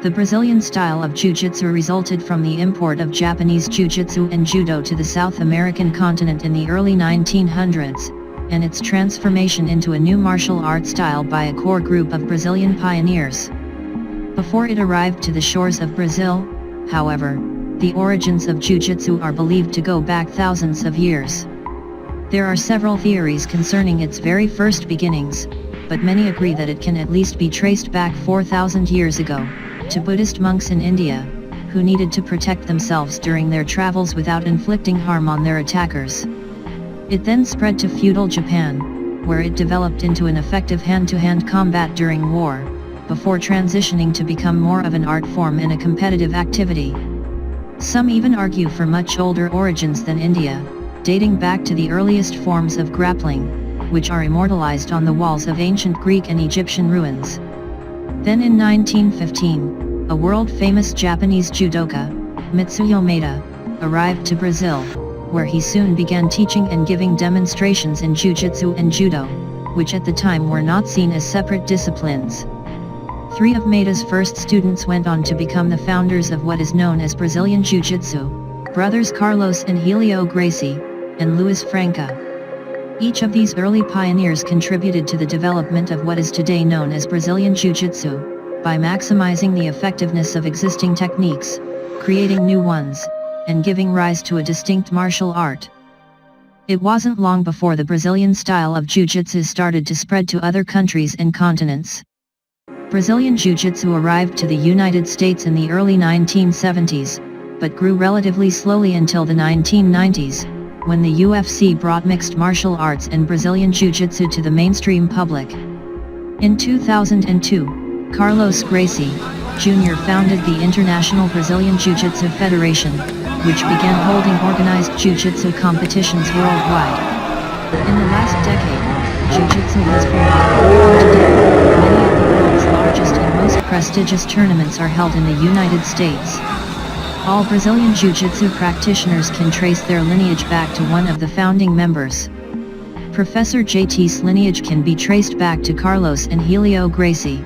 The Brazilian style of Jiu Jitsu resulted from the import of Japanese Jiu Jitsu and Judo to the South American continent in the early 1900s, and its transformation into a new martial art style by a core group of Brazilian pioneers. Before it arrived to the shores of Brazil, however, the origins of Jiu Jitsu are believed to go back thousands of years. There are several theories concerning its very first beginnings, but many agree that it can at least be traced back 4,000 years ago, to Buddhist monks in India, who needed to protect themselves during their travels without inflicting harm on their attackers. It then spread to feudal Japan, where it developed into an effective hand-to-hand combat during war, before transitioning to become more of an art form and a competitive activity. Some even argue for much older origins than India, dating back to the earliest forms of grappling, which are immortalized on the walls of ancient Greek and Egyptian ruins. Then in 1915, a world-famous Japanese judoka, Mitsuyo Maeda, arrived to Brazil, where he soon began teaching and giving demonstrations in Jiu-Jitsu and Judo, which at the time were not seen as separate disciplines. 3 of Maeda's first students went on to become the founders of what is known as Brazilian Jiu-Jitsu, brothers Carlos and Helio Gracie, and Luis Franca. Each of these early pioneers contributed to the development of what is today known as Brazilian Jiu-Jitsu, by maximizing the effectiveness of existing techniques, creating new ones, and giving rise to a distinct martial art. It wasn't long before the Brazilian style of Jiu-Jitsu started to spread to other countries and continents. Brazilian Jiu-Jitsu arrived to the United States in the early 1970s, but grew relatively slowly until the 1990s, when the UFC brought mixed martial arts and Brazilian Jiu-Jitsu to the mainstream public. In 2002, Carlos Gracie, Jr. founded the International Brazilian Jiu-Jitsu Federation, which began holding organized Jiu-Jitsu competitions worldwide. In the last decade, Jiu-Jitsu has grown. Today, many of the world's largest and most prestigious tournaments are held in the United States. All Brazilian Jiu-Jitsu practitioners can trace their lineage back to one of the founding members. Professor JT's lineage can be traced back to Carlos and Helio Gracie.